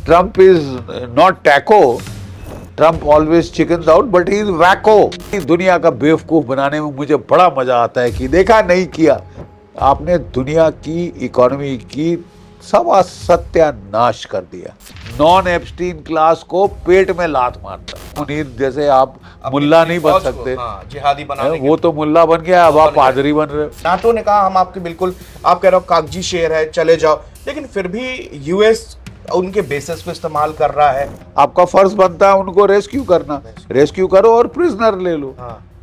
Trump is not taco. Trump always chickens out, but he is wacko. दुनिया का बेवकूफ बनाने में मुझे बड़ा मजा आता है कि देखा नहीं किया आपने, दुनिया की इकोनॉमी की सवा सत्यानाश कर दिया। नॉन एप्स्टीन क्लास को पेट में लात मारता। मुनीर जैसे आप मुल्ला नहीं बन सकते, जिहादी बनाने वो तो मुल्ला बन गया, अब आप पादरी बन रहे हो। नाटो ने कहा हम आपके बिल्कुल, आप कह रहे हो कागजी शेर है, चले जाओ, लेकिन फिर भी यूएस उनके बेसिस पे इस्तेमाल कर रहा है। आपका फर्ज बनता है उनको रेस्क्यू करना, रेस्क्यू करो और प्रिजनर ले लो,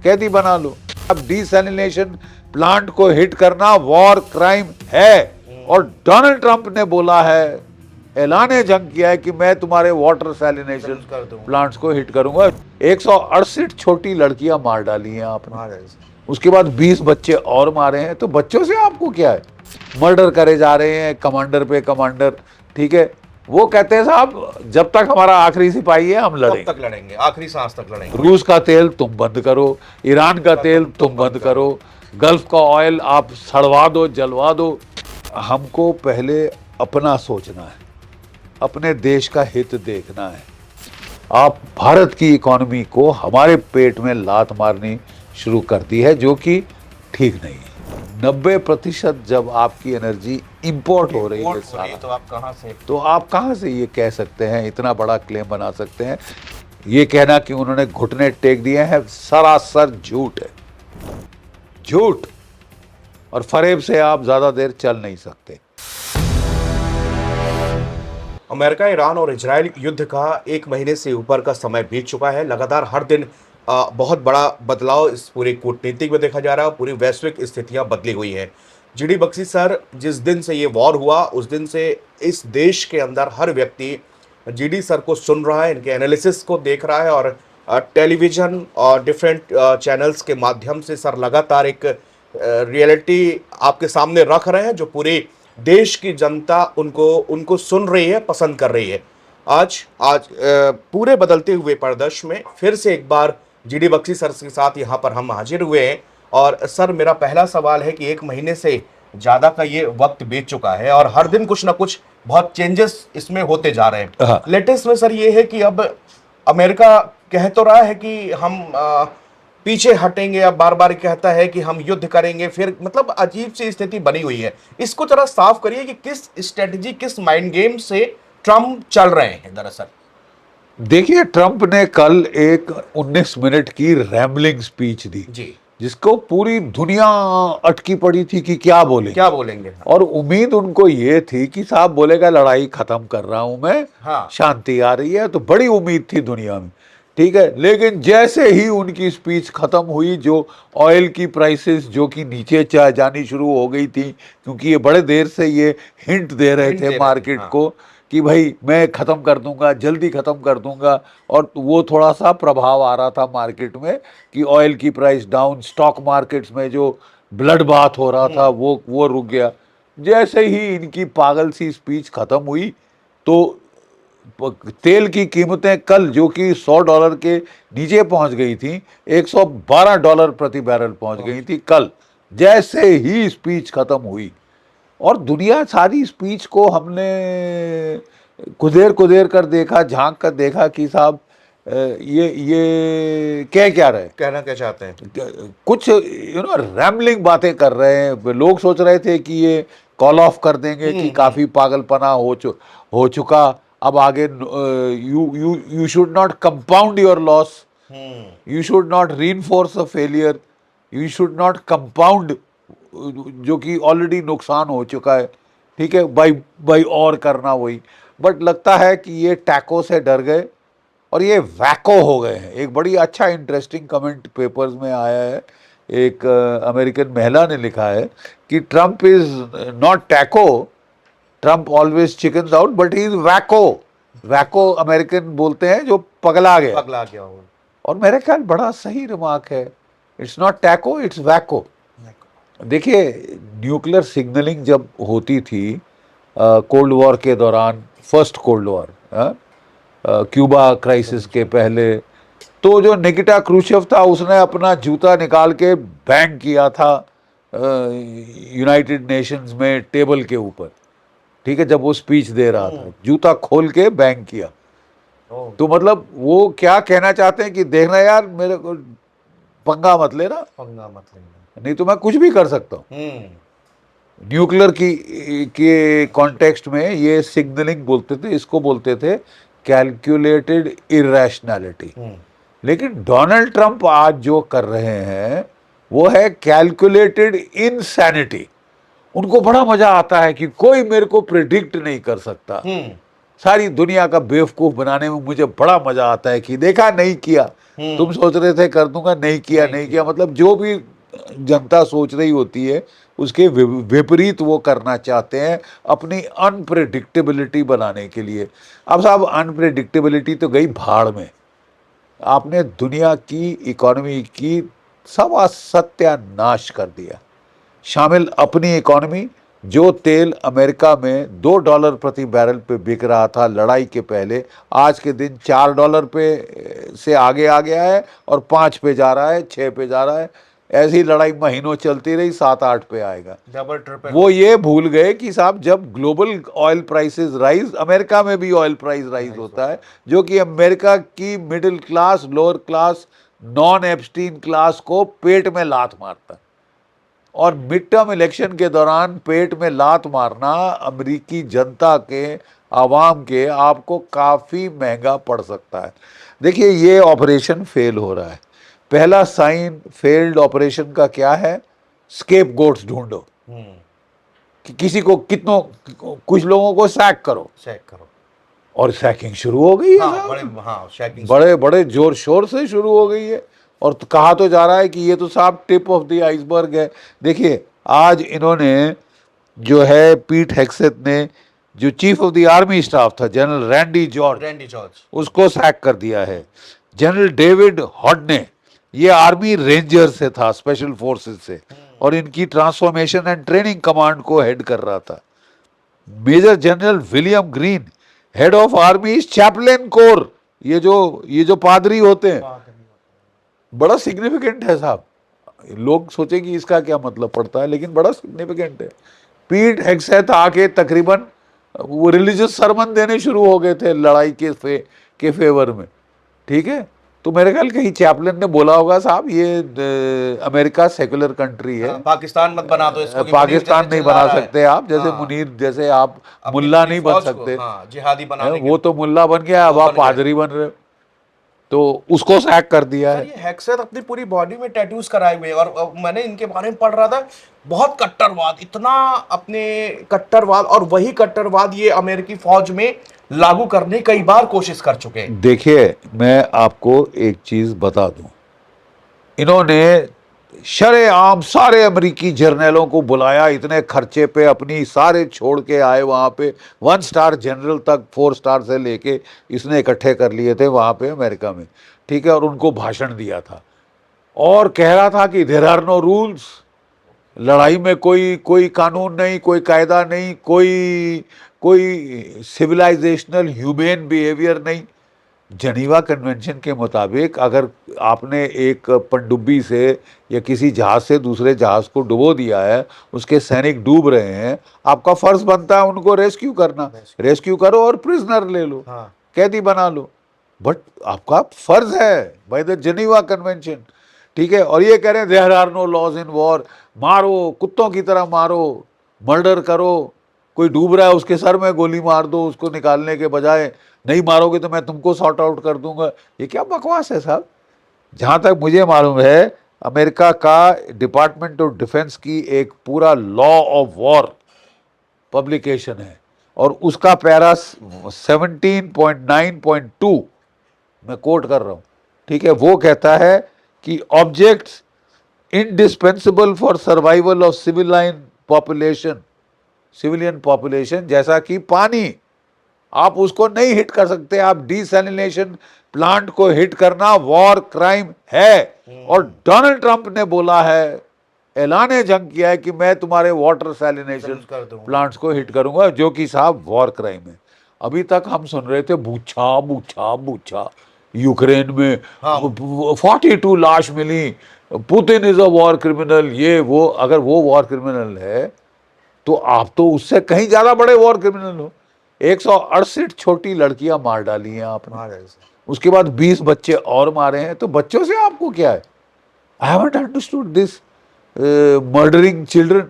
कैदी बना लो। अब डिसैलिनेशन प्लांट को हिट करना वॉर क्राइम है, और डोनाल्ड ट्रंप ने बोला है, ऐलान जंग किया है कि मैं तुम्हारे वाटर सैलिनेशन प्लांट्स को हिट करूंगा। 168 छोटी लड़कियां मार डाली हैं आपने, उसके बाद 20 बच्चे और मारे हैं, तो बच्चों से आपको क्या है? मर्डर करे जा रहे हैं कमांडर पे कमांडर, ठीक है। वो कहते हैं साहब जब तक हमारा आखिरी सिपाही है हम लड़ेंगे, तब तक लड़ेंगे, आखिरी सांस तक लड़ेंगे। रूस का तेल तुम बंद करो, ईरान का तेल तुम बंद करो, गल्फ का ऑयल आप सड़वा दो, जलवा दो। हमको पहले अपना सोचना है, अपने देश का हित देखना है। आप भारत की इकोनॉमी को हमारे पेट में लात मारनी शुरू कर दी है, जो कि ठीक नहीं है। 90% जब आपकी एनर्जी इंपोर्ट हो रही है सारा, तो आप कहां से ये कह सकते हैं, इतना बड़ा क्लेम बना सकते हैं? ये कहना कि उन्होंने घुटने टेक दिए हैं सरासर झूठ है, झूठ। और फरेब से आप ज्यादा देर चल नहीं सकते। अमेरिका, ईरान और इजराइल युद्ध का 1 महीने से ऊपर का समय बीत चुका है। लगातार हर दिन बहुत बड़ा बदलाव इस पूरी कूटनीति में देखा जा रहा है। पूरी वैश्विक स्थितियां बदली हुई हैं। जीडी बख्शी सर, जिस दिन से ये वॉर हुआ उस दिन से इस देश के अंदर हर व्यक्ति जीडी सर को सुन रहा है, इनके एनालिसिस को देख रहा है, और टेलीविज़न और डिफरेंट चैनल्स के माध्यम से सर लगातार एक रियलिटी आपके सामने रख रहे हैं, जो पूरे देश की जनता उनको सुन रही है, पसंद कर रही है। आज पूरे बदलते हुए परिदृश्य में फिर से एक बार जीडी बख्शी सर के साथ यहाँ पर हम हाजिर हुए हैं। और सर, मेरा पहला सवाल है कि 1 महीने से ज़्यादा का ये वक्त बीत चुका है और हर दिन कुछ ना कुछ बहुत चेंजेस इसमें होते जा रहे हैं। लेटेस्ट में सर ये है कि अब अमेरिका कह तो रहा है कि हम पीछे हटेंगे, अब बार बार कहता है कि हम युद्ध करेंगे, फिर मतलब अजीब सी स्थिति बनी हुई है। इसको जरा साफ करिए कि किस स्ट्रेटजी, किस माइंड गेम से ट्रम्प चल रहे हैं दरअसल। देखिए, ट्रंप ने कल एक 19 मिनट की रैम्बलिंग स्पीच दी जी, जिसको पूरी दुनिया अटकी पड़ी थी कि क्या बोलेंगे। और उम्मीद उनको ये थी कि साहब बोलेगा लड़ाई खत्म कर रहा हूं मैं, शांति आ रही है, तो बड़ी उम्मीद थी दुनिया में, ठीक है। लेकिन जैसे ही उनकी स्पीच खत्म हुई, जो ऑयल की प्राइसेस जो कि नीचे जानी शुरू हो गई थी, क्योंकि ये बड़े देर से ये हिंट दे रहे थे मार्केट को कि भाई मैं ख़त्म कर दूंगा, जल्दी ख़त्म कर दूंगा, और वो थोड़ा सा प्रभाव आ रहा था मार्केट में कि ऑयल की प्राइस डाउन, स्टॉक मार्केट्स में जो ब्लड बाथ हो रहा था वो रुक गया। जैसे ही इनकी पागल सी स्पीच ख़त्म हुई तो तेल की कीमतें कल जो कि $100 के नीचे पहुंच गई थी, $112 प्रति बैरल पहुंच गई थी कल, जैसे ही स्पीच खत्म हुई। और दुनिया सारी स्पीच को हमने कुदेर कर देखा, झांक कर देखा कि साहब ये क्या रहे, कहना क्या चाहते हैं। कुछ रैम्बलिंग बातें कर रहे हैं। लोग सोच रहे थे कि ये कॉल ऑफ कर देंगे कि काफी पागलपना हो चुका, अब आगे you should not compound your loss, you should not reinforce a failure, you should not compound जो कि ऑलरेडी नुकसान हो चुका है, ठीक है, बाई और करना वही। बट लगता है कि ये टैको से डर गए और ये वैको हो गए हैं। एक बड़ी अच्छा इंटरेस्टिंग कमेंट पेपर्स में आया है, एक अमेरिकन महिला ने लिखा है कि Trump is not taco, Trump always chickens out, but he is wacko. Wacko American बोलते हैं जो पगला गया हो। और मेरे ख्याल बड़ा सही रिमार्क है, इट्स नॉट टैको, इट्स वैको। देखिए, न्यूक्लियर सिग्नलिंग जब होती थी कोल्ड वॉर के दौरान, first cold war, Cuba crisis के पहले, तो जो निकिटा क्रूश्चेव था उसने अपना जूता निकाल के बैंग किया था यूनाइटेड नेशंस में टेबल के ऊपर, ठीक है, जब वो स्पीच दे रहा था, जूता खोल के बैंग किया। ओह, तो मतलब वो क्या कहना चाहते हैं कि देखना यार, मेरे को पंगा मत लेना, पंगा मत लेना। नहीं तो मैं कुछ भी कर सकता हूँ। न्यूक्लियर की के कॉन्टेक्स्ट में ये सिग्नलिंग बोलते थे, इसको बोलते थे कैलकुलेटेड इरेशनैलिटी। लेकिन डोनाल्ड ट्रंप आज जो कर रहे हैं वो है कैलकुलेटेड इनसैनिटी। उनको बड़ा मजा आता है कि कोई मेरे को प्रिडिक्ट नहीं कर सकता। सारी दुनिया का बेवकूफ बनाने में मुझे बड़ा मजा आता है कि देखा, नहीं किया, तुम सोच रहे थे कर दूंगा, नहीं किया, नहीं किया। मतलब जो भी जनता सोच रही होती है उसके विपरीत वो करना चाहते हैं अपनी अनप्रेडिक्टेबिलिटी बनाने के लिए। अब साहब, अनप्रेडिक्टेबिलिटी तो गई भाड़ में। आपने दुनिया की इकोनॉमी की सब सत्यानाश कर दिया, शामिल अपनी इकोनॉमी। जो तेल अमेरिका में $2 प्रति बैरल पे बिक रहा था लड़ाई के पहले, आज के दिन $4 पे से आगे आ गया है और 5 पे जा रहा है, 6 पे जा रहा है। ऐसी लड़ाई महीनों चलती रही, 7-8 पे आएगा। Double triple. वो ये भूल गए कि साहब, जब global oil prices rise, America में भी ऑयल प्राइस राइज होता है, जो कि अमेरिका की middle class, lower class, non Epstein class को पेट में लात मारता है। और मिड टर्म इलेक्शन के दौरान पेट में लात मारना अमेरिकी जनता के, आवाम के, आपको काफ़ी महंगा पड़ सकता है। देखिए, ये ऑपरेशन फेल हो रहा है। पहला साइन फेल्ड ऑपरेशन का क्या है? स्केप गोट्स ढूंढो कि किसी को, कितनों, कुछ लोगों को सैक करो, चेक करो। और सैकिंग शुरू हो गई है हाँ, साहब। शैकिंग बड़े बड़े जोर शोर से शुरू हो गई है। और तो कहा तो जा रहा है कि ये तो साहब टिप ऑफ द आइसबर्ग है। देखिए, आज इन्होंने जो है, पीट हेग्सेथ ने, जो chief of the army staff था, जनरल रैंडी जॉर्ज, उसको सैक कर दिया है। जनरल डेविड हॉडने, ये आर्मी रेंजर से था, स्पेशल फोर्सेस से, और इनकी ट्रांसफॉर्मेशन एंड ट्रेनिंग कमांड को हेड कर रहा था। Major general William Green, head of army chaplain corps, ये जो पादरी होते हैं, बड़ा सिग्निफिकेंट है साहब। लोग सोचेंगे इसका क्या मतलब पड़ता है, लेकिन बड़ा सिग्निफिकेंट है। पीट हेग्सेथ आके तकरीबन वो रिलीजियस सरमन देने शुरू हो गए थे लड़ाई के फेवर में, ठीक है। तो मेरे ख्याल कहीं चैपलिन ने बोला होगा, साहब ये अमेरिका सेकुलर कंट्री है, पाकिस्तान मत बना दो इसको, कि पाकिस्तान मुनीर नहीं जैसे बना चिल्ला रहा है। सकते आप, जैसे हाँ, मुनीर जैसे आप अपनी मुल्ला पूरी नहीं बन फौज को, सकते। हाँ, जिहादी बनाने वो तो मुल्ला बन गया, अब वो आप बन गया। पादरी बन रहे हो, तो उसको सैक कर दिया सर, है। ये हेक्सेथ अपनी पूरी बॉडी में टैटूज कराए हुए हैं, और मैंने इनके बारे में पढ़ रहा था, बहुत कट्टरवाद, इतना अपने कट्टरवाद, और वही कट्टरवाद ये अमेरिकी फौज में लागू करने कई बार कोशिश कर चुके हैं। देखिए, मैं आपको एक चीज बता दूं, इन्होंने शरेआम सारे अमेरिकी जर्नलों को बुलाया, इतने खर्चे पे अपनी सारे छोड़ के आए वहाँ पे, 1 स्टार जनरल तक 4 स्टार से लेके इसने इकट्ठे कर लिए थे वहाँ पे अमेरिका में, ठीक है। और उनको भाषण दिया था और कह रहा था कि देयर आर नो रूल्स, लड़ाई में कोई कोई कानून नहीं, कोई कायदा नहीं, कोई कोई सिविलाइजेशनल ह्यूमेन बिहेवियर नहीं। जनीवा कन्वेंशन के मुताबिक अगर आपने एक पनडुब्बी से या किसी जहाज से दूसरे जहाज को डुबो दिया है, उसके सैनिक डूब रहे हैं, आपका फर्ज बनता है उनको रेस्क्यू करना। रेस्क्यू करो और प्रिजनर ले लो, हाँ। कैदी बना लो, बट आपका फर्ज है बाय द जनीवा कन्वेंशन, ठीक है। और ये कह रहे हैं there are no laws in war, मारो, कुत्तों की तरह मारो, मर्डर करो, कोई डूब रहा है उसके सर में गोली मार दो, उसको निकालने के बजाय, नहीं मारोगे तो मैं तुमको सॉर्ट आउट कर दूंगा। ये क्या बकवास है साहब। जहाँ तक मुझे मालूम है, अमेरिका का डिपार्टमेंट ऑफ डिफेंस की एक पूरा लॉ ऑफ वॉर पब्लिकेशन है, और उसका पैरा 17.9.2 मैं कोट कर रहा हूँ, ठीक है। वो कहता है कि objects indispensable for survival of civilian population, जैसा कि पानी, आप उसको नहीं हिट कर सकते। आप डिसैलिनेशन प्लांट को हिट करना वॉर क्राइम है। और डोनाल्ड ट्रंप ने बोला है, ऐलान जंग किया है कि मैं तुम्हारे वाटर सैलिनेशन प्लांट्स को हिट करूंगा, जो कि साहब वॉर क्राइम है। अभी तक हम सुन रहे थे बूछा बूछा बूछा, यूक्रेन में 42 लाश मिली, Putin is a war criminal, ये वो। अगर वो वॉर क्रिमिनल है तो आप तो उससे कहीं ज्यादा बड़े वॉर क्रिमिनल हो। 168 छोटी लड़कियां मार डाली हैं आपने, हाँ सर। उसके बाद 20 बच्चे और मारे हैं, तो बच्चों से आपको क्या है? I haven't understood this murdering children.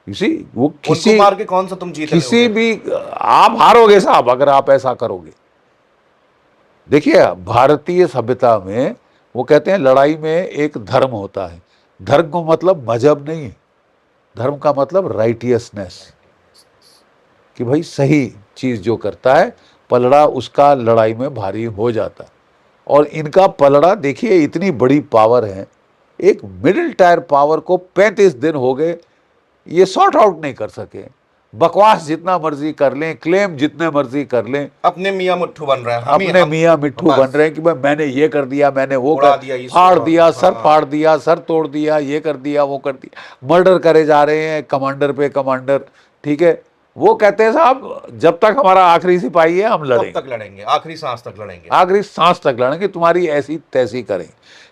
You see, वो उनको मार के कौन सा तुम जीत किसी लोगे? भी आप हारोगे साहब अगर आप ऐसा करोगे। देखिए भारतीय सभ्यता में वो कहते हैं लड़ाई में एक धर्म होता है। धर्म का मतलब मजहब नहीं है, धर्म का मतलब राइटियसनेस, कि भाई सही चीज जो करता है पलड़ा उसका लड़ाई में भारी हो जाता है। और इनका पलड़ा देखिए, इतनी बड़ी पावर है, एक मिडिल टायर पावर को 35 दिन हो गए ये सॉर्ट आउट नहीं कर सके। बकवास जितना मर्जी कर लें, क्लेम जितने मर्जी कर लें, अपने मियाँ मुट्ठू बन रहा है, हम ही अपने हम मियाँ मिट्ठू बन बस रहे हैं कि भाई मैंने ये कर दिया, मैंने वो उड़ा कर दिया इस फाड़ दिया, सर हाँ। फाड़ दिया, सर तोड़ दिया, ये कर दिया, वो कर दिया, मर्डर करे जा रहे हैं कमांडर पे कमांडर। ठीक है, वो कहते हैं साहब जब तक हमारा आखिरी सिपाही है हम तब लड़ेंगे, तक लड़ेंगे, आखिरी सांस तक लड़ेंगे। आखिरी सांस तक लड़ेंगे, तुम्हारी ऐसी तैसी करें।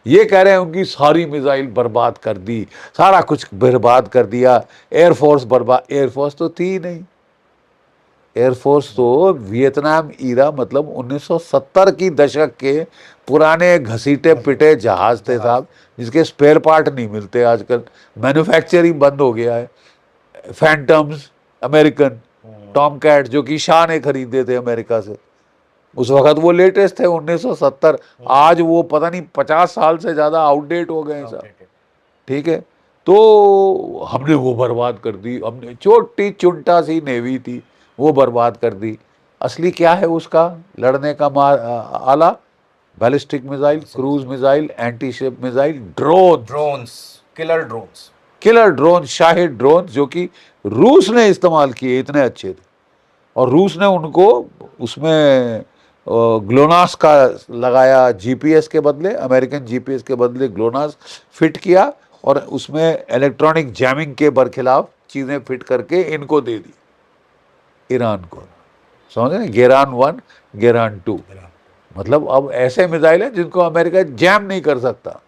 ये कह रहे हैं उनकी सारी मिसाइल बर्बाद कर दी, सारा कुछ बर्बाद कर दिया, एयरफोर्स बर्बाद। एयरफोर्स तो थी ही नहीं, एयरफोर्स तो वियतनाम ईरा मतलब 1970 की दशक के पुराने घसीटे पिटे जहाज थे साहब, जिसके स्पेयर पार्ट नहीं मिलते आजकल, मैन्युफैक्चरिंग बंद हो गया है। फैंटम्स अमेरिकन, टॉम कैट जो कि शाह ने खरीदे थे अमेरिका से, उस वक्त वो लेटेस्ट थे 1970। आज वो पता नहीं 50 साल से ज़्यादा आउटडेट हो गए हैं साहब। ठीक है, तो हमने वो बर्बाद कर दी, हमने छोटी चुनटा सी नेवी थी वो बर्बाद कर दी। असली क्या है उसका लड़ने का आला? Ballistic missile, cruise missile, anti ship missile, drone, drones, killer drones. Killer drone, Shahid drone, जो कि रूस ने इस्तेमाल किए, इतने अच्छे थे। और रूस ने उनको उसमें ग्लोनास का लगाया जीपीएस के बदले, अमेरिकन जीपीएस के बदले ग्लोनास फिट किया, और उसमें इलेक्ट्रॉनिक जैमिंग के बरखिलाफ चीज़ें फिट करके इनको दे दी ईरान को। समझ रहे? गेरान 1, गेरान 2, मतलब अब ऐसे मिसाइल है जिनको अमेरिका जैम नहीं कर सकता,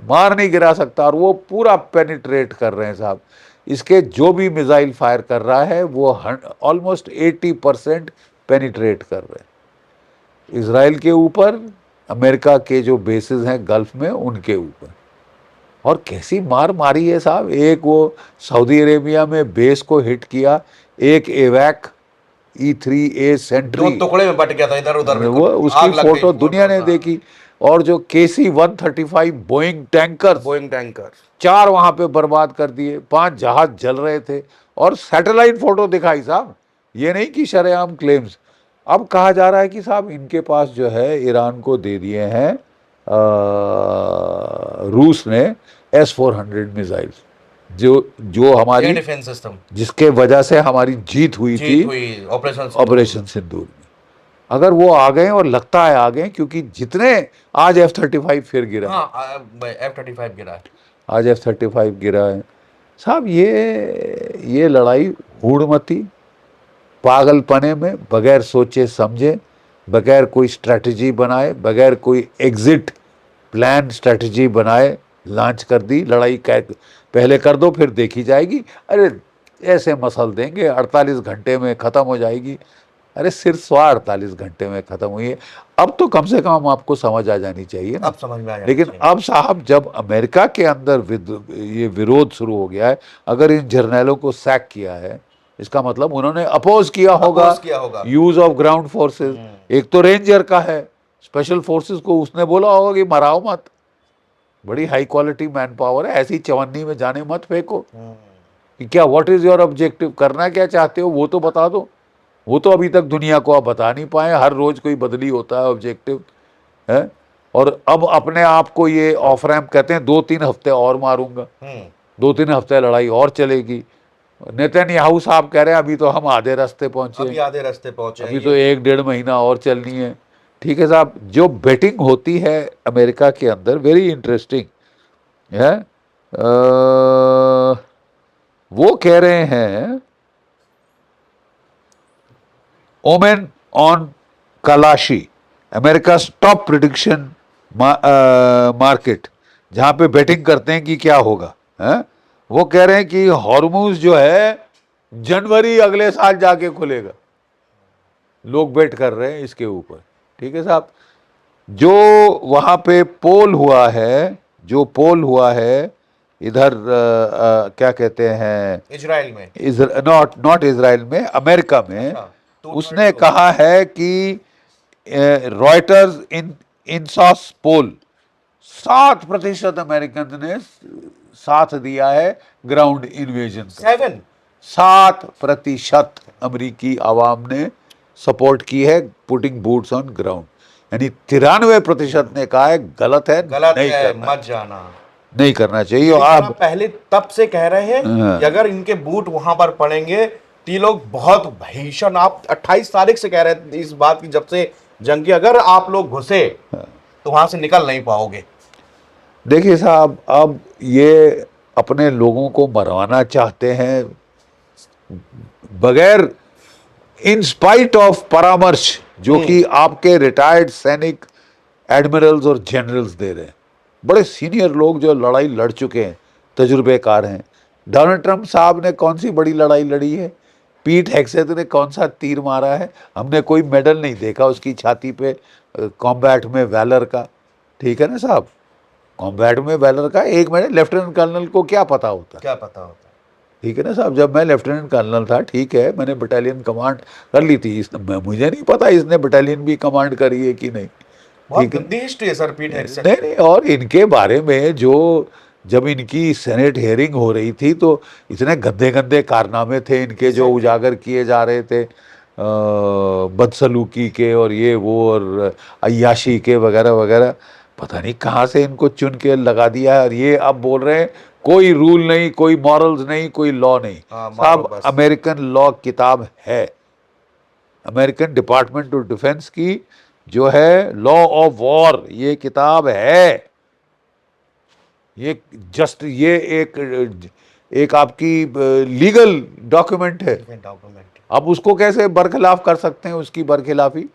मार नहीं गिरा सकता, और वो पूरा पेनिट्रेट कर रहे हैं साहब। इसके जो भी मिसाइल फायर कर रहा है वो ऑलमोस्ट 80% पेनिट्रेट कर रहे हैं इसराइल के ऊपर, अमेरिका के जो बेसिस हैं गल्फ में उनके ऊपर। और कैसी मार मारी है साहब, एक वो सऊदी अरेबिया में बेस को हिट किया, एक एवैक E3A दो सेंट्री, टुकड़े में बट गया था इधर उधर, वो बिल्कुल उसकी आग लग गई फोटो दुनिया ने देखी। और जो KC-135 Boeing tanker, Boeing tanker 4 वहां पे बर्बाद कर दिए, 5 जहाज जल रहे थे, और सैटेलाइट फोटो दिखाई साहब, ये नहीं कि शरेआम क्लेम्स। अब कहा जा रहा है कि साहब इनके पास जो है ईरान को दे दिए हैं रूस ने S-400 मिसाइल्स, जो जो हमारी डिफेंस सिस्टम, जिसके वजह से हमारी जीत हुई थी हुई ऑपरेशन सिंदूर में। अगर वो आ गए, और लगता है आ गए, क्योंकि जितने आज F-35 फिर गिरा, हाँ F-35 गिरा है। आज F-35 गिरा है साहब। ये लड़ाई हूड़मती, पागलपने में, बगैर सोचे समझे, बगैर कोई स्ट्रैटेजी बनाए, बगैर कोई एग्जिट प्लान स्ट्रैटेजी बनाए लॉन्च कर दी लड़ाई। पहले कर दो फिर देखी जाएगी, अरे ऐसे मसल देंगे 48 घंटे में ख़त्म हो जाएगी। अरे सिर्फ 48 घंटे में ख़त्म हुई है। अब तो कम से कम आपको समझ आ जानी चाहिए ना। अब समझ में आ जाना लेकिन चाहिए। अब साहब जब अमेरिका के अंदर ये विरोध शुरू हो गया है, अगर इन जर्नैलों को सैक किया है, इसका मतलब उन्होंने अपोज किया होगा यूज ऑफ ग्राउंड फोर्सेस। एक तो रेंजर का है, स्पेशल फोर्सेस को उसने बोला होगा कि मराओ मत, बड़ी हाई क्वालिटी मैन पावर है, ऐसी चवन्नी में जाने मत फेंको। कि क्या व्हाट इज योर ऑब्जेक्टिव, करना क्या चाहते हो वो तो बता दो। वो तो अभी तक दुनिया को आप बता नहीं पाए, हर रोज कोई बदली होता है ऑब्जेक्टिव है। और अब अपने आप को ये ऑफ रैम्प कहते हैं, 2-3 हफ्ते और मारूंगा, 2-3 हफ्ते लड़ाई और चलेगी। नेतन्याहू साहब कह रहे हैं अभी तो हम आधे रास्ते पहुंचे, अभी तो 1-1.5 महीना और चलनी है। ठीक है साहब, जो बेटिंग होती है अमेरिका के अंदर वेरी इंटरेस्टिंग है। वो कह रहे हैं omen on Kalshi, America top prediction market, जहाँ पे बेटिंग करते हैं कि क्या होगा है। वो कह रहे हैं कि हॉर्मुज जो है जनवरी अगले साल जाके खुलेगा। लोग बेट कर रहे हैं इसके ऊपर। ठीक है साहब, जो वहां पे पोल हुआ है, जो पोल हुआ है इधर क्या कहते हैं, इजराइल में। नॉट नॉट इजराइल में, अमेरिका में, अच्छा, उसने 230 कहा है कि रॉयटर्स इन इनसॉस पोल 7% अमेरिकन ने साथ दिया है ग्राउंड इन्वेजन का। 7। 7% अमेरिकी आवाम ने सपोर्ट की है पुटिंग बूट्स ऑन ग्राउंड, यानी 93% ने कहा है गलत है, गलत नहीं है, करना, मत जाना। नहीं करना चाहिए। और लेकिन आप आप पहले तब से कह रहे हैं हाँ। कि अगर इनके बूट वहां पर पड़ेंगे तो ये लोग बहुत भीषण, आप 28 तारीख से कह रहे थे इस बात की, जब से जंग की, अगर आप लोग घुसे तो वहां से निकल नहीं पाओगे। देखिए साहब, अब ये अपने लोगों को मरवाना चाहते हैं बगैर, इन स्पाइट ऑफ परामर्श जो कि आपके रिटायर्ड सैनिक एडमिरल्स और जनरल्स दे रहे हैं, बड़े सीनियर लोग जो लड़ाई लड़ चुके हैं, तजुर्बेकार हैं। डोनाल्ड ट्रंप साहब ने कौन सी बड़ी लड़ाई लड़ी है? पीट हेग्सेथ ने कौन सा तीर मारा है? हमने कोई मेडल नहीं देखा उसकी छाती पे कॉम्बैट में वैलर का। ठीक है ना साहब, कॉम्बैट में वैलर का एक मेडल लेफ्टिनेंट कर्नल को क्या पता होता? क्या पता होता। ठीक है ना साहब, जब मैं लेफ्टिनेंट कर्नल था, ठीक है, मैंने बटालियन कमांड कर ली थी, मुझे नहीं पता इसने बटालियन भी कमांड करी है कि नहीं। बहुत ठीक है, गंदी हिस्ट्री है सर पीट हेग्सेथ नहीं की। नहीं, और इनके बारे में जो जब इनकी सेनेट हेयरिंग हो रही थी तो इतने गंदे गंदे कारनामे थे इनके जो उजागर किए जा रहे थे, बदसलूकी के और ये वो और अय्याशी के वगैरह वगैरह। पता नहीं कहाँ से इनको चुन के लगा दिया है, और ये अब बोल रहे हैं कोई रूल नहीं, कोई मॉरल्स नहीं, कोई लॉ नहीं। हाँ, मारो साहब, बस। अमेरिकन लॉ किताब है, अमेरिकन डिपार्टमेंट ऑफ डिफेंस की जो है लॉ ऑफ वॉर, ये किताब है। ये जस्ट ये एक आपकी लीगल डॉक्यूमेंट है। डॉक्यूमेंट। अब उसको कैसे बरखिलाफ कर सकते हैं, उसकी बरखिलाफी?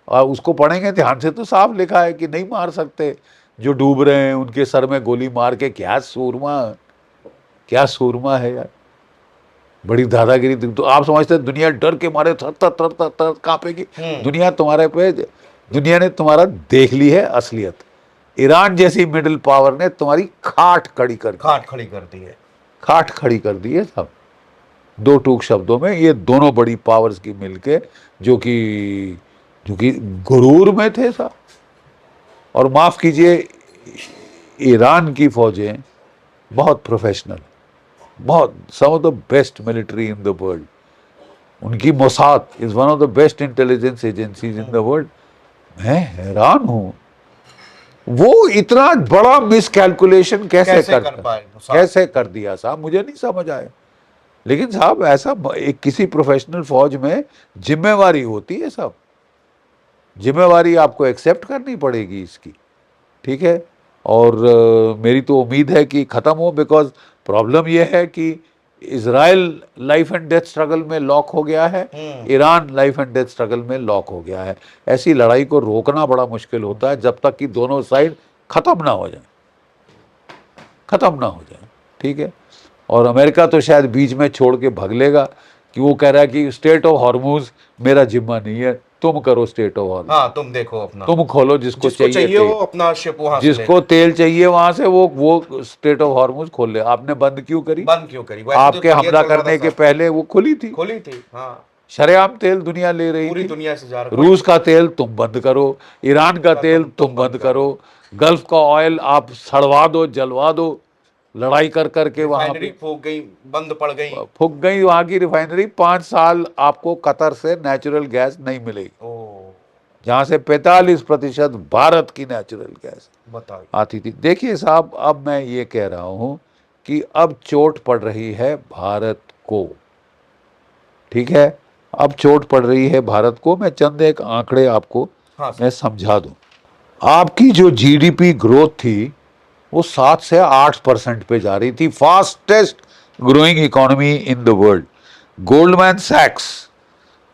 और उसको पढ़ेंगे ध्यान से तो साफ लिखा है कि नहीं मार सकते, जो डूब रहे हैं उनके सर में गोली मार के। क्या सूरमा, क्या सूरमा है यार, बड़ी दादागिरी। तो आप समझते हैं दुनिया डर के मारे थर थर थर थर थर कांपेगी? दुनिया तुम्हारे पे, दुनिया ने तुम्हारा देख ली है असलियत। ईरान जैसी मिडिल पावर ने तुम्हारी खाट खड़ी कर दी, खाट खड़ी कर दी है। खाट खड़ी कर दी है सब। दो टूक शब्दों में, ये दोनों बड़ी पावर्स की मिलके, जो कि गुरूर में थे साहब। और माफ कीजिए, ईरान की फौजें बहुत प्रोफेशनल, बहुत some of the best military in the world. उनकी Mossad is one of the best intelligence agencies in the world. मैं हैरान हूं, वो इतना बड़ा मिसकैलकुलेशन कैसे कर पाए मोसाद? कैसे कर दिया साहब, मुझे नहीं समझ आया। लेकिन साहब ऐसा एक किसी प्रोफेशनल फौज में जिम्मेवारी होती है साहब, जिम्मेवारी आपको एक्सेप्ट करनी पड़ेगी इसकी। ठीक है, और मेरी तो उम्मीद है कि ख़त्म हो, बिकॉज प्रॉब्लम यह है कि Israel life and death struggle में लॉक हो गया है, Iran life and death struggle में लॉक हो गया है। ऐसी लड़ाई को रोकना बड़ा मुश्किल होता है जब तक कि दोनों साइड ख़त्म ना हो जाए, ख़त्म ना हो जाए। ठीक है, और अमेरिका तो शायद बीच में छोड़ के भाग लेगा कि वो कह रहा है कि स्टेट ऑफ हॉर्मुज मेरा जिम्मा नहीं है, तुम करो स्टेट ऑफ हॉर्मुज, हाँ, तुम देखो अपना, तुम खोलो जिसको चाहिए चाहिए वो तेल, अपना शिप वहां से जिसको तेल चाहिए वहां से वो स्टेट ऑफ हॉर्मुज खोल ले। आपने बंद क्यों करी? बंद क्यों करी? वैसे तो आपके बढ़िया हमला चल रहा करने था के सब। पहले वो खुली थी, खुली थी, हाँ। शरेआम तेल दुनिया ले रही पूरी थी। दुनिया से जा रहा। रूस का तेल तुम बंद करो, ईरान का तेल तुम बंद करो, गल्फ का ऑयल आप सड़वा दो, जलवा दो, लड़ाई कर करके वहां रिफाइनरी पे फूक गई, बंद पड़ गई। फूक गई वहां की रिफाइनरी। 5 साल आपको कतर से नेचुरल गैस नहीं मिलेगी, ओ, जहां से 45% भारत की नेचुरल गैस बताओ। आती थी। देखिए साहब, अब मैं ये कह रहा हूं कि अब चोट पड़ रही है भारत को। ठीक है, अब चोट पड़ रही है भारत को। मैं चंद एक आंकड़े आपको हाँ सर। मैं समझा दूं। आपकी जो जीडीपी ग्रोथ थी वो 7 से 8% पे जा रही थी, fastest growing economy in the world. Goldman सैक्स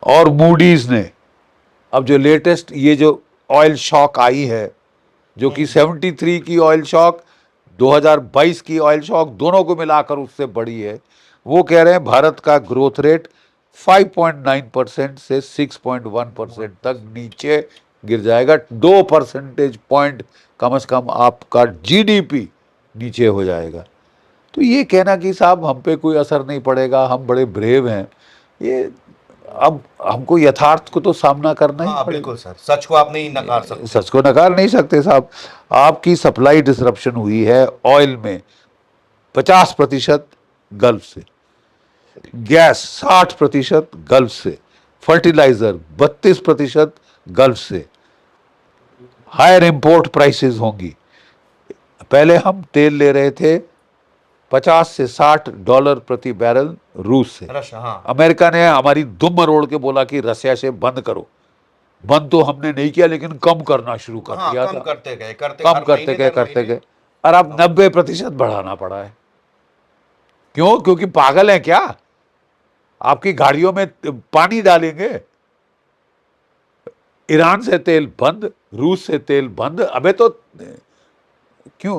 और मूडीज ने अब जो लेटेस्ट ये जो ऑयल शॉक आई है, जो कि 73 की ऑयल शॉक 2022 की ऑयल शॉक दोनों को मिलाकर उससे बड़ी है। वो कह रहे हैं भारत का ग्रोथ रेट 5.9% से 6.1% तक नीचे गिर जाएगा। 2 परसेंटेज पॉइंट कम से कम आपका जीडीपी नीचे हो जाएगा। तो ये कहना कि साहब हम पे कोई असर नहीं पड़ेगा, हम बड़े ब्रेव हैं, ये अब हमको यथार्थ को तो सामना करना ही हाँ पड़ेगा। बिल्कुल सर, सच को आप नहीं नकार सकते। सच को नकार नहीं सकते साहब। आपकी सप्लाई डिसरप्शन हुई है ऑयल में 50% गल्फ से, गैस 60% गल्फ से, फर्टिलाइजर 32% गल्फ से, हायर इंपोर्ट प्राइसेस होंगी। पहले हम तेल ले रहे थे 50 से $60 प्रति बैरल रूस से। रशिया, हाँ अमेरिका ने हमारी दुम मरोड़ के बोला कि रशिया से बंद करो। बंद तो हमने नहीं किया, लेकिन कम करना शुरू कर हाँ, दिया कम था। करते गए, कम करते गए और अब 90% बढ़ाना पड़ा है। क्यों? क्योंकि पागल है क्या? आपकी गाड़ियों में पानी डालेंगे। ईरान से तेल बंद, रूस से तेल बंद। अबे तो क्यों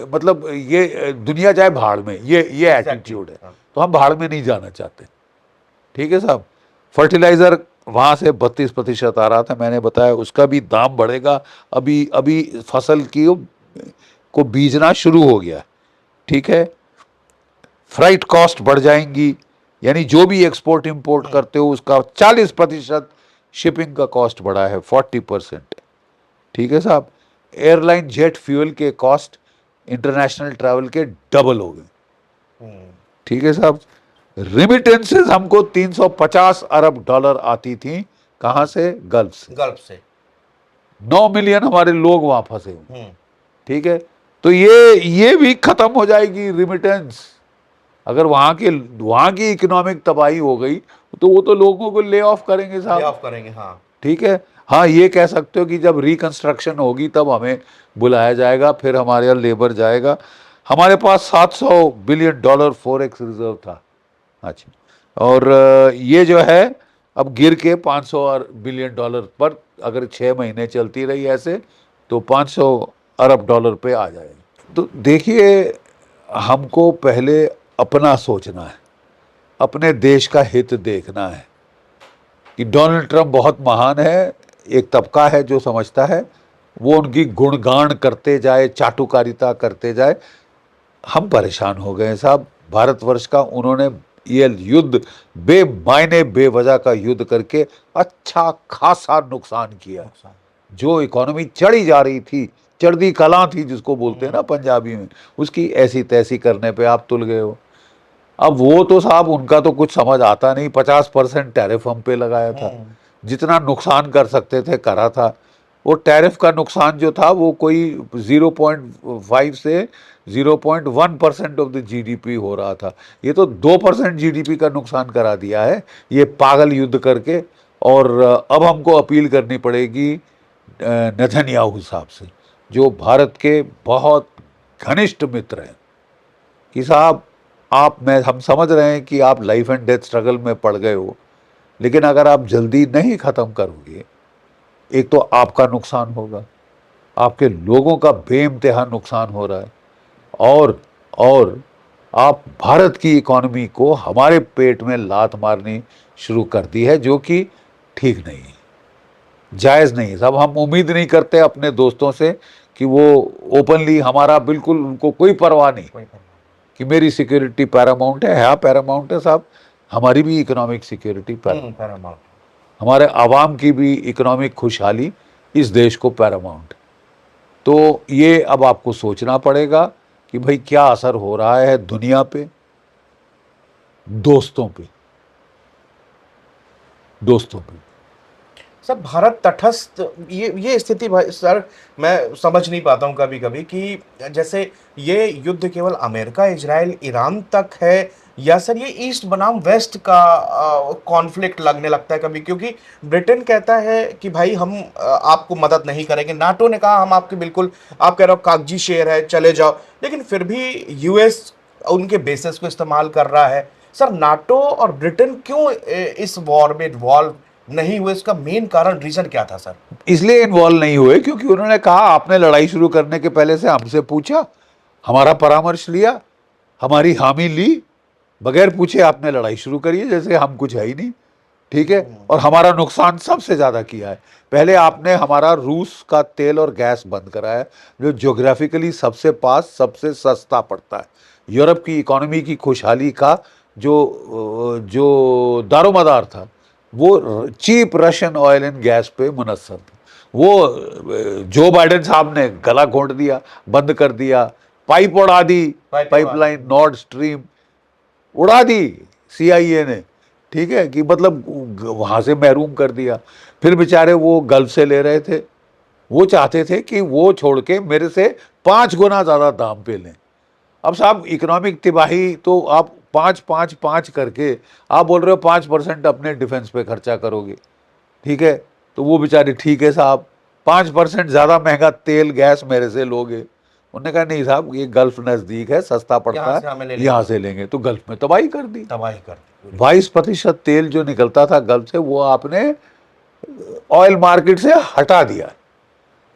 मतलब ये दुनिया जाए भाड़ में, ये एटीट्यूड है। तो हम भाड़ में नहीं जाना चाहते। ठीक है साहब। फर्टिलाइजर वहां से 32% आ रहा था, मैंने बताया उसका भी दाम बढ़ेगा। अभी अभी फसल की को बीजना शुरू हो गया। ठीक है। फ्राइट कॉस्ट बढ़ जाएंगी, यानी जो भी एक्सपोर्ट इंपोर्ट करते हो उसका 40% शिपिंग का कॉस्ट बढ़ा है, 40%। ठीक है साहब। एयरलाइन जेट फ्यूल के कॉस्ट इंटरनेशनल ट्रैवल के डबल हो गए। ठीक है साहब। रिमिटेंसेस हमको 350 अरब डॉलर आती थी, कहां से? गल्फ से। गल्फ से 9 मिलियन हमारे लोग वहां फंसे हुए। ठीक है। तो ये भी खत्म हो जाएगी रिमिटेंस। अगर वहां की इकोनॉमिक तबाही हो गई तो वो तो लोगों को ले ऑफ करेंगे ले साहब। ऑफ करेंगे, हाँ ठीक है। हाँ, ये कह सकते हो कि जब रिकंस्ट्रक्शन होगी तब हमें बुलाया जाएगा, फिर हमारे यहाँ लेबर जाएगा। हमारे पास $700 बिलियन फॉरेक्स रिजर्व था। अच्छा। और ये जो है अब गिर के $500 बिलियन पर, अगर 6 महीने चलती रही ऐसे तो $500 अरब पे आ जाएगा। तो देखिए, हमको पहले अपना सोचना है, अपने देश का हित देखना है। कि डोनाल्ड ट्रंप बहुत महान है, एक तबका है जो समझता है, वो उनकी गुणगान करते जाए, चाटुकारिता करते जाए। हम परेशान हो गए साहब। भारतवर्ष का उन्होंने ये युद्ध बेमायने बेवजह का युद्ध करके अच्छा खासा नुकसान किया। जो इकोनॉमी चढ़ी जा रही थी, चढ़दी कला थी जिसको बोलते हैं ना पंजाबी में, उसकी ऐसी तैसी करने पे आप तुल गए हो। अब वो तो साहब उनका तो कुछ समझ आता नहीं। 50% टैरिफ हम पे लगाया था, जितना नुकसान कर सकते थे करा था। वो टैरिफ का नुकसान जो था वो कोई 0.5 से 0.1% ऑफ द जीडीपी हो रहा था। ये तो 2% जीडीपी का नुकसान करा दिया है ये पागल युद्ध करके। और अब हमको अपील करनी पड़ेगी नेतन्याहू साहब से, जो भारत के बहुत घनिष्ठ मित्र हैं, कि साहब हम समझ रहे हैं कि आप लाइफ एंड डेथ स्ट्रगल में पड़ गए हो, लेकिन अगर आप जल्दी नहीं ख़त्म करोगे, एक तो आपका नुकसान होगा, आपके लोगों का बेइंतहा नुकसान हो रहा है, और आप भारत की इकोनॉमी को हमारे पेट में लात मारनी शुरू कर दी है, जो कि ठीक नहीं है, जायज़ नहीं है। सब हम उम्मीद नहीं करते अपने दोस्तों से कि वो ओपनली, हमारा बिल्कुल उनको कोई परवाह नहीं कि मेरी सिक्योरिटी पैरामाउंट है। हाँ पैरामाउंट है साहब, हमारी भी इकोनॉमिक सिक्योरिटी पैरामाउंट, हमारे आवाम की भी इकोनॉमिक खुशहाली इस देश को पैरामाउंट। तो ये अब आपको सोचना पड़ेगा कि भाई क्या असर हो रहा है दुनिया पे, दोस्तों पे। सर भारत तटस्थ, ये स्थिति भाई सर मैं समझ नहीं पाता हूँ कभी कभी कि जैसे ये युद्ध केवल अमेरिका, इजराइल, ईरान तक है, या सर ये ईस्ट बनाम वेस्ट का कॉन्फ्लिक्ट लगने लगता है कभी, क्योंकि ब्रिटेन कहता है कि भाई हम आपको मदद नहीं करेंगे, नाटो ने कहा हम आपके बिल्कुल, आप कह रहे हो कागजी शेर है चले जाओ, लेकिन फिर भी यूएस उनके बेसिस को इस्तेमाल कर रहा है। सर नाटो और ब्रिटेन क्यों इस वॉर में इन्वॉल्व नहीं हुए, इसका मेन कारण, रीजन क्या था सर? इसलिए इन्वॉल्व नहीं हुए क्योंकि उन्होंने कहा आपने लड़ाई शुरू करने के पहले से हमसे पूछा, हमारा परामर्श लिया, हमारी हामी ली, बगैर पूछे आपने लड़ाई शुरू करी है जैसे हम कुछ है ही नहीं, ठीक है। और हमारा नुकसान सबसे ज़्यादा किया है। पहले आपने हमारा रूस का तेल और गैस बंद कराया है, जो ज्योग्राफिकली सबसे पास सबसे सस्ता पड़ता है। यूरोप की इकोनॉमी की खुशहाली का जो दारोमदार था वो cheap Russian oil and gas पे मुनस्सर था। वो जो बाइडेन साहब ने गला घोंट दिया, बंद कर दिया, पाइप उड़ा दी, पाइपलाइन नॉर्ड स्ट्रीम उड़ा दी CIA ने, ठीक है, कि मतलब वहाँ से महरूम कर दिया। फिर बेचारे वो गल्फ से ले रहे थे, वो चाहते थे कि वो छोड़ के मेरे से 5 गुना ज़्यादा दाम पे लें। अब साहब इकोनॉमिक तिबाही तो आप 5 करके आप बोल रहे हो 5% अपने डिफेंस पे खर्चा करोगे, ठीक है। तो वो बेचारे ठीक है साहब 5% ज़्यादा महंगा तेल गैस मेरे से लोगे। उन्होंने कहा नहीं साहब ये गल्फ नज़दीक है, सस्ता पड़ता है, यहाँ से लेंगे। तो गल्फ में तबाही कर दी। 22% तेल जो निकलता था गल्फ से वो आपने ऑयल मार्केट से हटा दिया।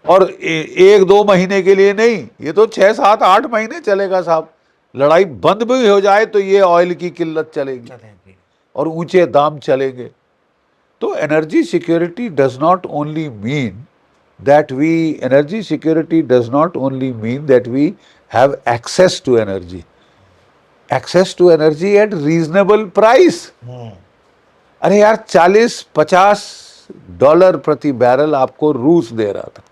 और 1-2 महीने के लिए नहीं, ये तो 6-7-8 महीने चलेगा साहब। लड़ाई बंद भी हो जाए तो ये ऑयल की किल्लत चलेगी और ऊंचे दाम चलेंगे। तो energy security does not only mean that we energy security does not only mean that we have access to energy at reasonable price। अरे यार 40-50 डॉलर प्रति बैरल आपको रूस दे रहा था,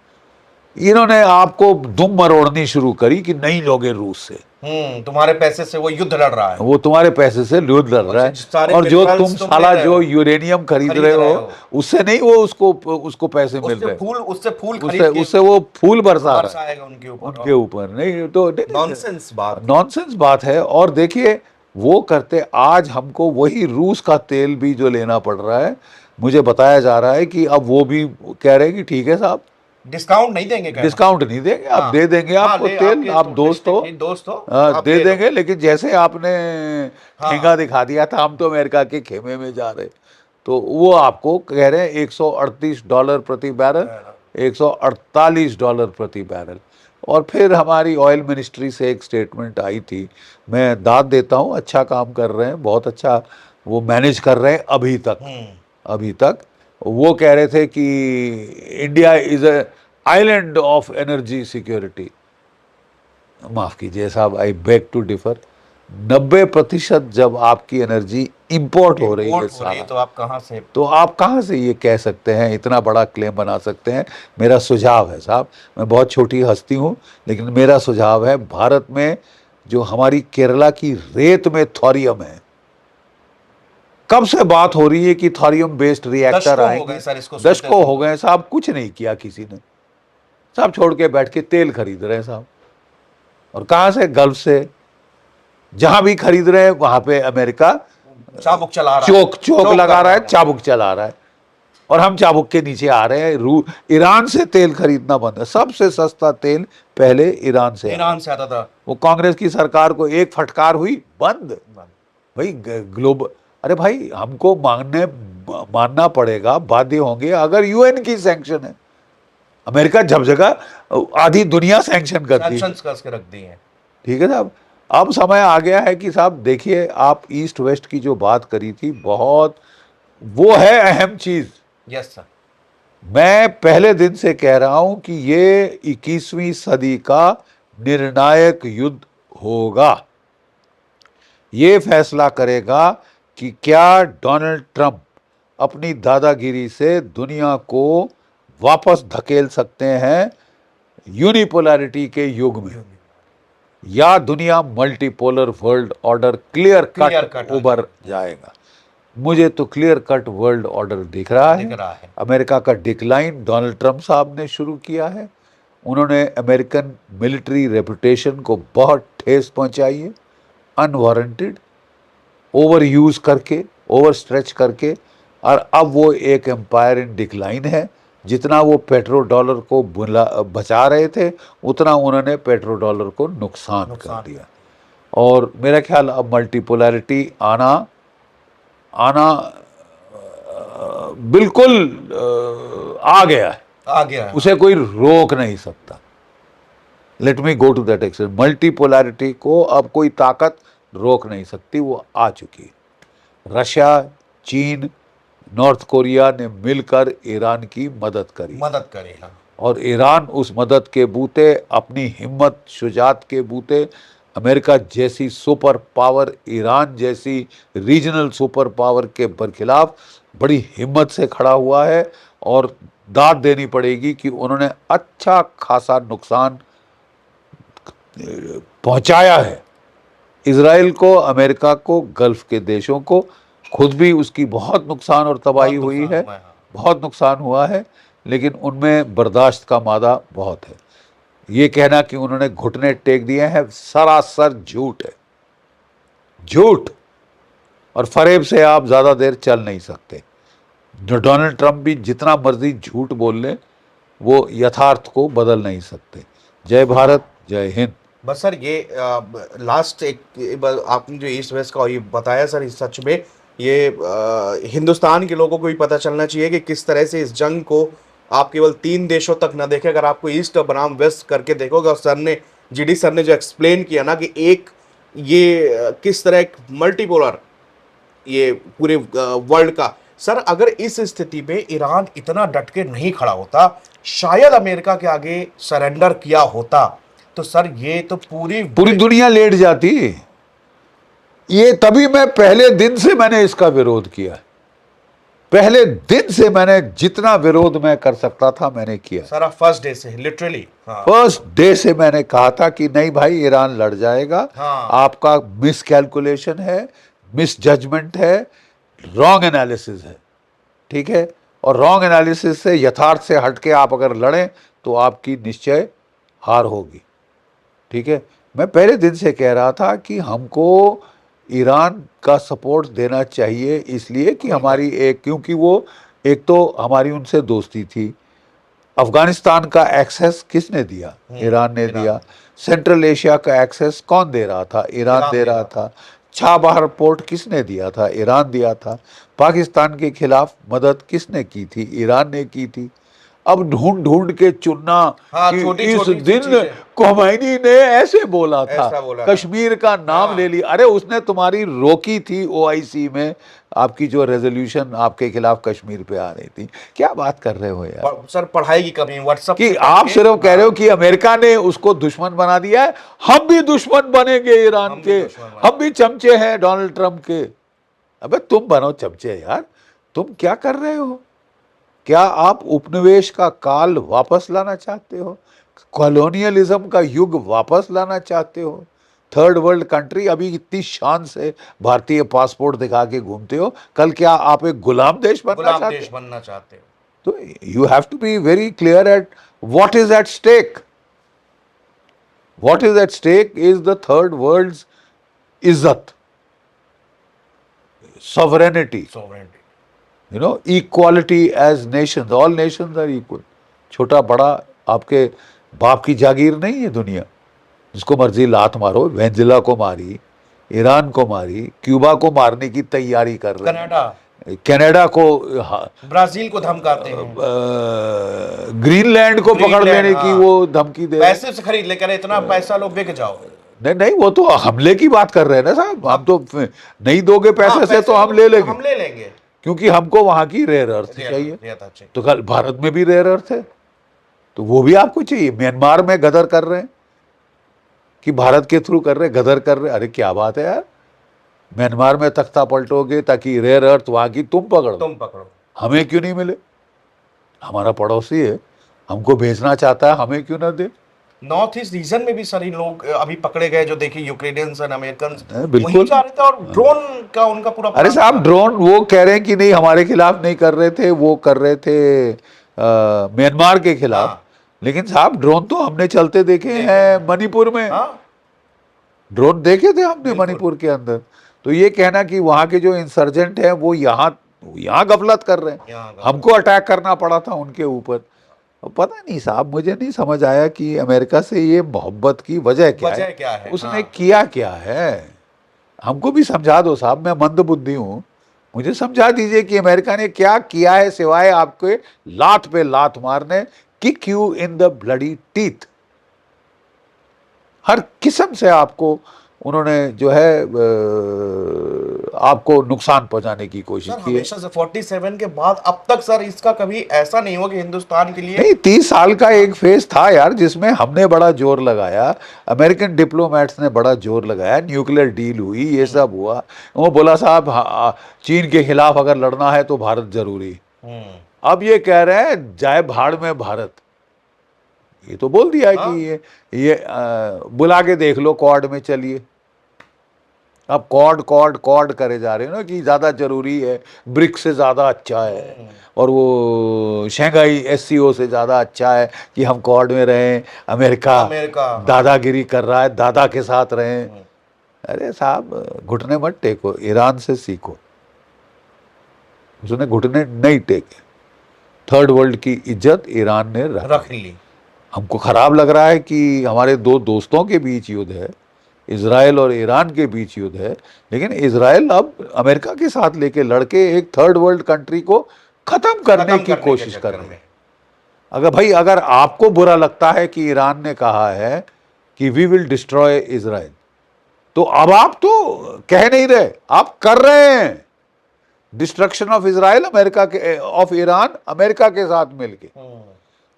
इन्होंने आपको दुम मरोड़नी शुरू करी कि नहीं लोगे रूस से, तुम्हारे पैसे से वो युद्ध लड़ रहा है, वो तुम्हारे पैसे से युद्ध लड़ रहा है। और जो तुम साला जो यूरेनियम खरीद रहे हो उससे नहीं, वो उसको पैसे मिल रहे हैं, उससे वो फूल बरसा रहा है उनके ऊपर। नहीं तो नॉनसेंस बात है। और देखिए वो करते, आज हमको वही रूस का तेल भी जो लेना पड़ रहा है, मुझे बताया जा रहा है कि अब वो भी कह रहे हैं कि ठीक है साहब डिस्काउंट नहीं देंगे, आप दे देंगे आपको तेल, आप दोस्त हो दे देंगे, लेकिन जैसे आपने ठेंगा दिखा दिया था हम तो अमेरिका के खेमे में जा रहे, तो वो आपको कह रहे हैं $138 प्रति बैरल, $148 प्रति बैरल। और फिर हमारी ऑयल मिनिस्ट्री से एक स्टेटमेंट आई थी, मैं दाद देता हूँ, अच्छा काम कर रहे हैं, बहुत अच्छा वो मैनेज कर रहे हैं अभी तक। वो कह रहे थे कि India is a island of energy security. माफ कीजिए साहब, आई बेग टू डिफर। 90% जब आपकी एनर्जी इंपोर्ट हो रही है सारा, तो आप कहाँ से ये कह सकते हैं, इतना बड़ा क्लेम बना सकते हैं। मेरा सुझाव है साहब, मैं बहुत छोटी हस्ती हूँ, लेकिन मेरा सुझाव है, भारत में जो हमारी केरला की रेत में थोरियम है, कब से बात हो रही है कि थोरियम बेस्ड रिएक्टर आएंगे, 10 को हो गए साहब, कुछ नहीं किया किसी ने, सब छोड़ के बैठ के तेल खरीद रहे हैं साहब। और कहाँ से? गल्फ से। जहां भी खरीद रहे हैं वहां पे अमेरिका चाबुक चला रहा है, चोक लगा रहा है, चाबुक चला रहा है, और हम चाबुक के नीचे आ रहे हैं। ईरान से तेल खरीदना बंद है। सबसे सस्ता तेल पहले ईरान से आता था। वो कांग्रेस की सरकार को एक फटकार हुई, बंद भाई ग्लोबल। अरे भाई हमको मानना पड़ेगा, बाध्य होंगे, अगर UN की सैंक्शन है। अमेरिका जब जगह आधी दुनिया सैंक्शन करती है, ठीक है साहब। अब समय आ गया है कि साहब देखिए, आप ईस्ट वेस्ट की जो बात करी थी, बहुत वो है अहम चीज। यस सर, मैं पहले दिन से कह रहा हूं कि ये 21वीं सदी का निर्णायक युद्ध होगा। ये फैसला करेगा कि क्या डोनाल्ड ट्रंप अपनी दादागिरी से दुनिया को वापस धकेल सकते हैं यूनिपोलैरिटी के युग में, या दुनिया multipolar world order clear cut उभर जाएगा। मुझे तो क्लियर कट वर्ल्ड ऑर्डर दिख रहा है। अमेरिका का डिक्लाइन डोनाल्ड ट्रंप साहब ने शुरू किया है। उन्होंने अमेरिकन मिलिट्री रेपुटेशन को बहुत ठेस पहुंचाई है, अनवारंटेड, ओवर यूज करके, ओवर स्ट्रेच करके। और अब वो एक एम्पायर इन डिक्लाइन है। जितना वो पेट्रो डॉलर को बचा रहे थे, उतना उन्होंने पेट्रो डॉलर को नुकसान कर दिया। और मेरा ख्याल अब मल्टीपोलैरिटी आना बिल्कुल आ गया है, उसे कोई रोक नहीं सकता। Let me go to that extent. Multipolarity को अब कोई ताकत रोक नहीं सकती, वो आ चुकी है। रशिया, चीन, नॉर्थ कोरिया ने मिलकर ईरान की मदद करी, मदद करे। हाँ, और ईरान उस मदद के बूते, अपनी हिम्मत शुजात के बूते, अमेरिका जैसी सुपर पावर, ईरान जैसी रीजनल सुपर पावर के बरखिलाफ बड़ी हिम्मत से खड़ा हुआ है। और दाद देनी पड़ेगी कि उन्होंने अच्छा खासा नुकसान पहुंचाया है इजराइल को, अमेरिका को, गल्फ के देशों को। खुद भी उसकी बहुत नुकसान और तबाही बहुत हुई नुकसान है, हुआ है। हाँ, बहुत नुकसान हुआ है, लेकिन उनमें बर्दाश्त का मादा बहुत है। ये कहना कि उन्होंने घुटने टेक दिए हैं सरासर झूठ है, झूठ। और फरेब से आप ज्यादा देर चल नहीं सकते। जो डोनाल्ड ट्रंप भी जितना मर्जी झूठ बोल ले, वो यथार्थ को बदल नहीं सकते। जय भारत, जय हिंद। बस सर ये लास्ट एक बार आपने जो ईस्ट वेस्ट का ये बताया सर, इस सच में ये हिंदुस्तान के लोगों को भी पता चलना चाहिए कि किस तरह से इस जंग को आप केवल 3 देशों तक ना देखें। अगर आपको ईस्ट बनाम वेस्ट करके देखोगे, और सर ने, जीडी सर ने जो एक्सप्लेन किया ना कि एक ये किस तरह एक मल्टीपोलर ये पूरे वर्ल्ड का, सर अगर इस स्थिति में ईरान इतना डट के नहीं खड़ा होता, शायद अमेरिका के आगे सरेंडर किया होता, तो सर ये तो पूरी दुनिया लेट जाती। ये तभी मैं पहले दिन से मैंने इसका विरोध किया। पहले दिन से मैंने जितना विरोध मैं कर सकता था मैंने किया। सर फर्स्ट डे से लिटरली, हाँ, फर्स्ट डे से मैंने कहा था कि नहीं भाई, ईरान लड़ जाएगा। हाँ, आपका मिस कैलकुलेशन है, मिस जजमेंट है, रॉन्ग एनालिसिस है, ठीक है। और रॉन्ग एनालिसिस से, यथार्थ से हटके आप अगर लड़ें तो आपकी निश्चय हार होगी, ठीक है। मैं पहले दिन से कह रहा था कि हमको ईरान का सपोर्ट देना चाहिए, इसलिए कि हमारी एक, क्योंकि वो एक तो हमारी उनसे दोस्ती थी। अफगानिस्तान का एक्सेस किसने दिया? ईरान ने दिया। सेंट्रल एशिया का एक्सेस कौन दे रहा था? ईरान दे रहा था। छाबहार पोर्ट किसने दिया था? ईरान दिया था। पाकिस्तान के खिलाफ मदद किसने की थी? ईरान ने की थी। अब ढूंढ ढूंढ के चुनना हाँ, कि छोटी इस छोटी सी दिन चीजें। खोमैनी ने ऐसे बोला था, ऐसा बोला था। कश्मीर का नाम हाँ। ले लिया। अरे उसने तुम्हारी रोकी थी ओआईसी में, आपकी जो रेजोल्यूशन आपके खिलाफ कश्मीर पे आ रही थी। क्या बात कर रहे हो यार? सर पढ़ाई की कमी, व्हाट्सएप कि पे पढ़ आप के, सिर्फ कह रहे हो हाँ, कि अमेरिका ने उसको दुश्मन बना दिया है। हम भी दुश्मन बनेंगे ईरान हम भी के, दुश्मन बने। हम भी चमचे हैं डोनाल्ड ट्रंप के। अबे तुम बनो चमचे यार, तुम क्या कर रहे हो? क्या आप उपनिवेश का काल वापस लाना चाहते हो? कॉलोनियलिज्म का युग वापस लाना चाहते हो? थर्ड वर्ल्ड कंट्री, अभी इतनी शान से भारतीय पासपोर्ट दिखा के घूमते हो, कल क्या आप एक गुलाम देश बनना गुलाम चाहते देश हो? बनना चाहते हो। तो you have to be very clear at what is at stake. What is at stake is the third world's izzat, sovereignty, equality as nations. All nations are equal. छोटा बड़ा आपके बाप की जागीर नहीं है दुनिया। जिसको मर्जी लात मारो। वेनेजुला को मारी, ईरान को मारी, क्यूबा को मारने की तैयारी कर रहे हैं, कनाडा को, ब्राजील को धमकाते हैं, ग्रीनलैंड को पकड़ ग्रीनलैंड, लेने की हाँ, वो धमकी दे रहे हैं। पैसे से खरीद लेकर इतना पैसा लो बिक जाओ। नहीं नहीं, वो तो हमले की बात कर रहे हैं ना साहब। हम तो नहीं दोगे पैसे हाँ, से तो हम ले लेंगे, हम ले लेंगे, क्योंकि हमको वहां की रेयर अर्थ चाहिए। तो कल भारत में भी रेयर अर्थ है, तो वो भी आपको चाहिए। म्यांमार में गदर कर रहे हैं कि भारत के थ्रू कर रहे हैं, गदर कर रहे हैं। अरे क्या बात है यार, म्यांमार में तख्ता पलटोगे ताकि रेयर अर्थ वहां की तुम पकड़ो, हमें क्यों नहीं मिले? हमारा पड़ोसी है, हमको भेजना चाहता है, हमें क्यों ना दे? नॉर्थ ईस्ट रीजन में भी सारे लोग अभी पकड़े गए, जो देखिए यूक्रेनियंस और अमेरिकन बिल्कुल जा रहे थे, और ड्रोन का उनका पूरा अरे साहब, ड्रोन वो कह रहे हैं कि नहीं हमारे खिलाफ नहीं कर रहे थे, वो कर रहे थे म्यांमार के खिलाफ। हाँ। लेकिन साहब ड्रोन तो हमने चलते देखे हैं मणिपुर में। हाँ, ड्रोन देखे थे हमने मणिपुर के अंदर। तो ये कहना कि वहां के जो इंसर्जेंट हैं वो यहाँ गफलत कर रहे हैं, हमको अटैक करना पड़ा था उनके ऊपर। पता नहीं साहब, मुझे नहीं समझ आया कि अमेरिका से ये मोहब्बत की वजह क्या है? उसने हाँ। किया क्या है? हमको भी समझा दो साहब, मैं मंद बुद्धि हूँ, मुझे समझा दीजिए कि अमेरिका ने क्या किया है सिवाय आपके लात पे लात मारने, kick you in the bloody teeth. हर किस्म से आपको उन्होंने जो है आपको नुकसान पहुंचाने की कोशिश सर की है। हमेशा से 47 के बाद अब तक सर इसका कभी ऐसा नहीं हुआ कि हिंदुस्तान के लिए नहीं, 30 साल का एक फेज था यार जिसमें हमने बड़ा जोर लगाया, अमेरिकन डिप्लोमेट्स ने बड़ा जोर लगाया, न्यूक्लियर डील हुई, ये सब हुआ। वो बोला साहब चीन के खिलाफ अगर लड़ना है तो भारत जरूरी। हम्म, अब ये कह रहे हैं जाए भाड़ में भारत। ये तो बोल दिया है कि हाँ। ये बुला के देख लो, क्वाड में चलिए। अब कॉर्ड कॉर्ड कॉर्ड करे जा रहे हो ना कि ज़्यादा जरूरी है, ब्रिक्स से ज़्यादा अच्छा है, और वो शंघाई एससीओ से ज़्यादा अच्छा है कि हम कॉर्ड में रहें। अमेरिका अमेरिका, हाँ। दादागिरी कर रहा है, दादा के साथ रहें। हम्म, अरे साहब घुटने मत टेको, ईरान से सीखो। उसने घुटने नहीं टेके। थर्ड वर्ल्ड की इज्जत ईरान ने रख ली। हमको खराब लग रहा है कि हमारे दो दोस्तों के बीच युद्ध है, इजराइल और ईरान के बीच युद्ध है, लेकिन इजराइल अब अमेरिका के साथ लेके लड़के एक थर्ड वर्ल्ड कंट्री को खत्म करने की कोशिश कर रहे हैं। अगर आपको बुरा लगता है कि ईरान ने कहा है कि वी विल डिस्ट्रॉय इजराइल, तो अब आप तो कह नहीं रहे, आप कर रहे हैं डिस्ट्रक्शन ऑफ इजराइल, अमेरिका के ऑफ ईरान अमेरिका के साथ मिलके।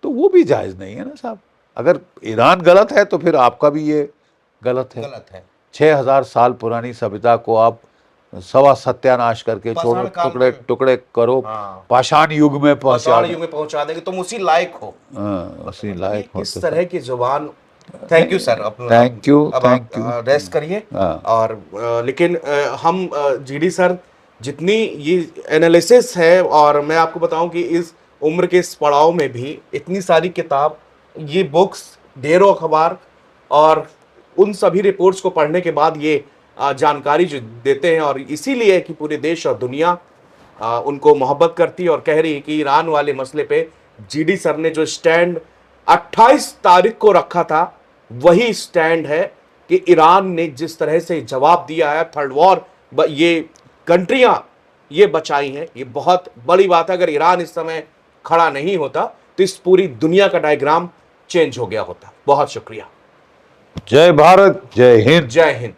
तो वो भी जायज नहीं है ना साहब। अगर ईरान गलत है तो फिर आपका भी ये गलत है। गलत है। 6000 साल पुरानी सभ्यता को आप सवा सत्यानाश करके छोड़ो, पाषाण काल टुकड़े में। टुकड़े करो, हाँ। पाषाण युग में पहुंचा पाषाण युग में पहुंचा देंगे, तुम उसी लायक हो। उसी ये लायक हो। किस तरह की जुबान। Thank you sir. Thank you, अब थैंक आप यू। रेस्ट करिए। हाँ। और लेकिन हम जीडी सर जितनी ये एनालिसिस है, और मैं आपको बताऊं कि इस उम्र के इस पड़ाव में भी इतनी सारी किताब, ये बुक्स, ढेरों अखबार, और उन सभी रिपोर्ट्स को पढ़ने के बाद ये जानकारी जो देते हैं, और इसीलिए कि पूरे देश और दुनिया उनको मोहब्बत करती है और कह रही है कि ईरान वाले मसले पे जीडी सर ने जो स्टैंड 28 तारीख को रखा था, वही स्टैंड है कि ईरान ने जिस तरह से जवाब दिया है, थर्ड वॉर ये कंट्रियां ये बचाई हैं, ये बहुत बड़ी बात है। अगर ईरान इस समय खड़ा नहीं होता तो इस पूरी दुनिया का डायग्राम चेंज हो गया होता। बहुत शुक्रिया। जय भारत, जय हिंद। जय हिंद।